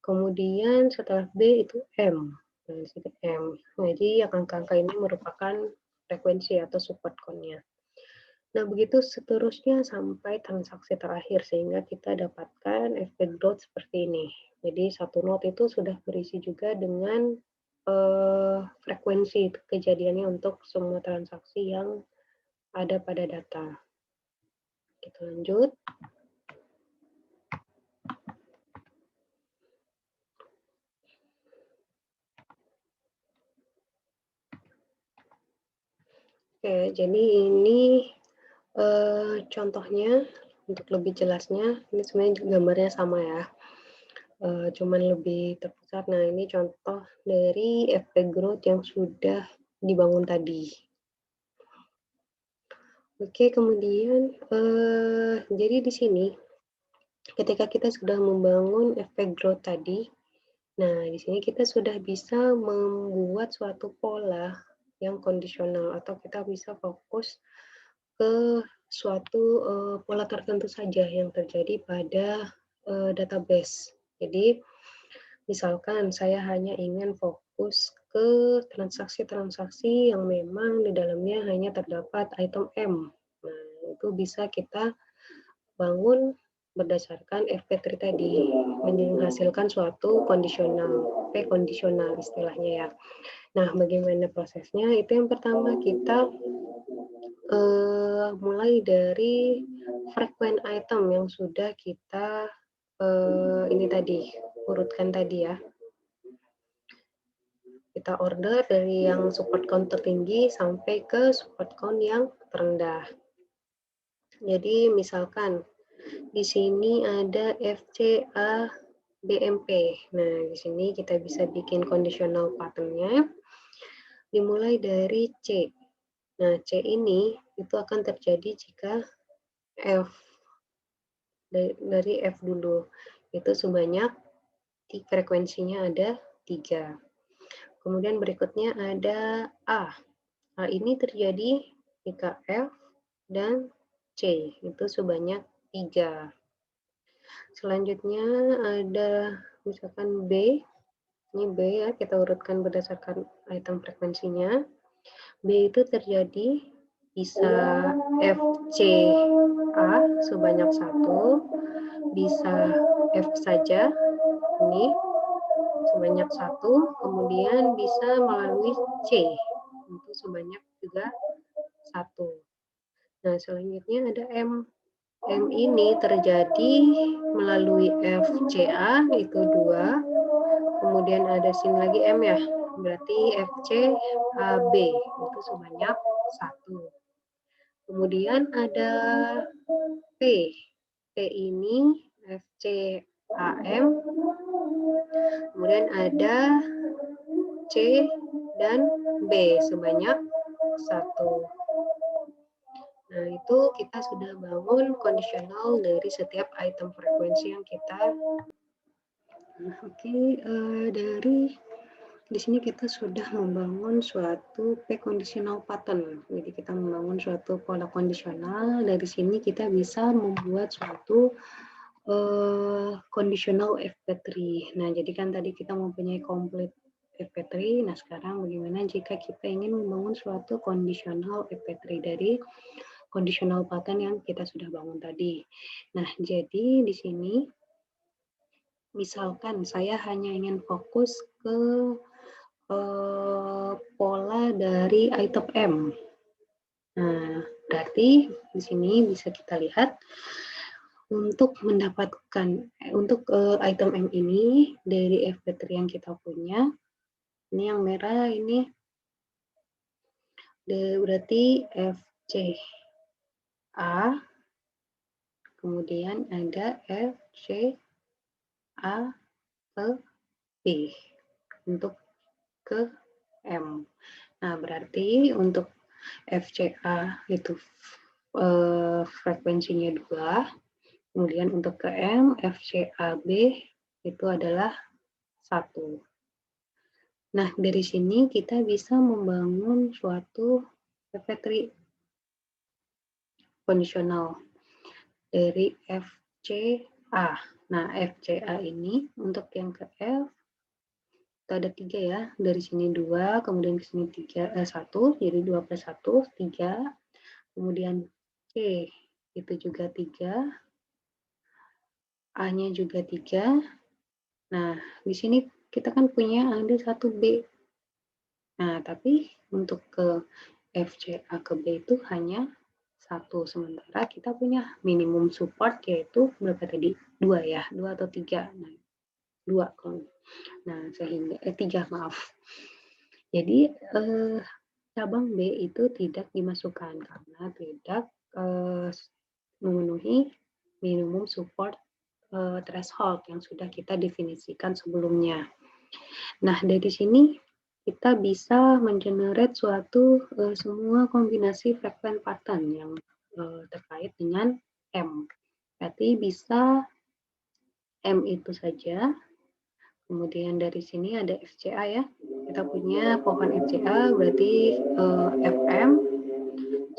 Kemudian setelah B itu M. Nah, di sini M. Nah, jadi yang angka-angka ini merupakan frekuensi atau support count-nya. Nah, begitu seterusnya sampai transaksi terakhir, sehingga kita dapatkan efek growth seperti ini. Jadi, satu node itu sudah berisi juga dengan frekuensi kejadiannya untuk semua transaksi yang ada pada data. Kita lanjut. Oke, jadi ini contohnya untuk lebih jelasnya. Ini sebenarnya gambarnya sama ya, cuman lebih terpusat. Nah, ini contoh dari efek growth yang sudah dibangun tadi. Oke, kemudian jadi di sini ketika kita sudah membangun efek growth tadi, nah di sini kita sudah bisa membuat suatu pola yang kondisional, atau kita bisa fokus ke suatu pola tertentu saja yang terjadi pada database. Jadi, misalkan saya hanya ingin fokus ke transaksi-transaksi yang memang di dalamnya hanya terdapat item M. Nah, itu bisa kita bangun berdasarkan FP3 tadi, menghasilkan suatu kondisional, P kondisional istilahnya ya. Nah, bagaimana prosesnya? Itu yang pertama kita mulai dari frequent item yang sudah kita ini tadi urutkan tadi ya. Kita order dari yang support count tertinggi sampai ke support count yang terendah. Jadi misalkan di sini ada FCA BMP. Nah, di sini kita bisa bikin conditional pattern-nya dimulai dari C. Nah, C ini itu akan terjadi jika F dari F dulu. Itu sebanyak frekuensinya ada 3. Kemudian berikutnya ada A. A ini terjadi jika F dan C itu sebanyak 3. Selanjutnya ada misalkan B. Ini B ya, kita urutkan berdasarkan item frekuensinya. B itu terjadi bisa FCA sebanyak 1, bisa F saja, ini sebanyak 1, kemudian bisa melalui C, itu sebanyak juga 1. Nah, selanjutnya ada M. M ini terjadi melalui FCA, itu 2, kemudian ada sini lagi M ya, berarti FCAB itu sebanyak 1. Kemudian ada P. P ini FCAM, kemudian ada C dan B sebanyak 1. Nah, itu kita sudah bangun kondisional dari setiap item frekuensi yang kita. Oke, dari di sini kita sudah membangun suatu P conditional pattern. Jadi kita membangun suatu pola kondisional. Dari sini kita bisa membuat suatu conditional FP3. Nah, jadi kan tadi kita mempunyai complete FP3. Nah, sekarang bagaimana jika kita ingin membangun suatu conditional FP3 dari conditional pattern yang kita sudah bangun tadi. Nah, jadi di sini misalkan saya hanya ingin fokus ke pola dari item M. Nah, berarti di sini bisa kita lihat untuk mendapatkan untuk item M ini dari FP3 yang kita punya. Ini yang merah ini berarti FCA, kemudian ada FCA ke B untuk ke M. Nah, berarti untuk FCA itu frekuensinya 2, kemudian untuk ke M, FCAB itu adalah 1. Nah, dari sini kita bisa membangun suatu FP3 kondisional dari FCA. Nah, FCA ini untuk yang ke F itu ada 3 ya, dari sini 2, kemudian ke sini 1, jadi 2 plus 1, 3, kemudian C itu juga 3, A-nya juga 3. Nah, di sini kita kan punya ada 1 B. Nah, tapi untuk ke FCA ke B itu hanya 1, sementara kita punya minimum support yaitu berapa tadi? 2 ya, 2 atau 3. Nah, 2 kalau. Nah, sehingga 3 maaf. Jadi cabang B itu tidak dimasukkan karena tidak memenuhi minimum support threshold yang sudah kita definisikan sebelumnya. Nah, dari sini kita bisa mengenerate suatu semua kombinasi frequent pattern yang terkait dengan M. Berarti bisa M itu saja. Kemudian dari sini ada FCA ya. Kita punya pohon FCA berarti FM,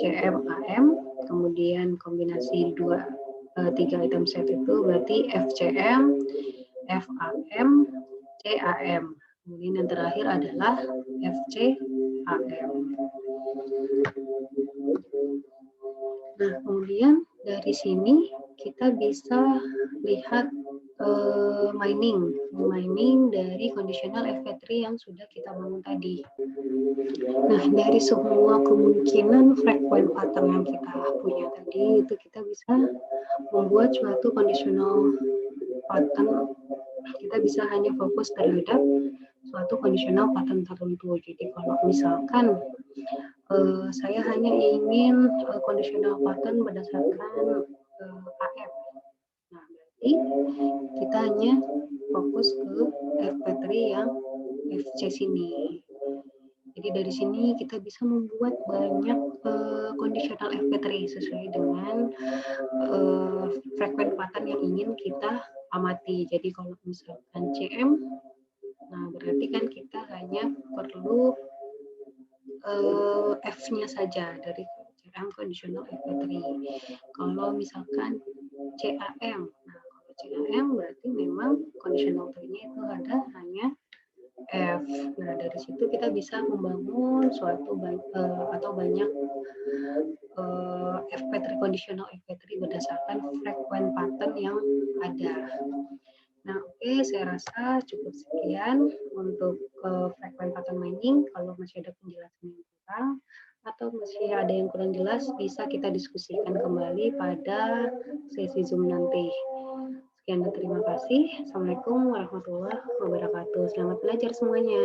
CMAM, kemudian kombinasi 3 item set itu berarti FCM, FAM, CAM. Kemudian yang terakhir adalah FCAM. Nah, kemudian dari sini kita bisa lihat mining dari conditional FP3 yang sudah kita bangun tadi. Nah, dari semua kemungkinan frequent pattern yang kita punya tadi, itu kita bisa membuat suatu conditional pattern. Kita bisa hanya fokus terhadap suatu conditional pattern tertentu. Jadi kalau misalkan saya hanya ingin conditional pattern berdasarkan AF. Nah, berarti kita hanya fokus ke FP3 yang FC sini. Jadi dari sini kita bisa membuat banyak conditional FP3 sesuai dengan frequent pattern yang ingin kita amati. Jadi kalau misalkan CM, nah berarti kan kita hanya perlu F-nya saja dari CM conditional FP3. Kalau misalkan CAM, nah kalau CAM berarti memang conditional tree-nya itu ada hanya F. Nah dari situ kita bisa membangun suatu atau banyak FP3 conditional FP3 berdasarkan frequent pattern yang ada. Nah, oke, saya rasa cukup sekian untuk frequent pattern mining. Kalau masih ada penjelasan yang kurang atau masih ada yang kurang jelas, bisa kita diskusikan kembali pada sesi Zoom nanti. Sekian dan terima kasih. Assalamualaikum warahmatullahi wabarakatuh. Selamat belajar semuanya.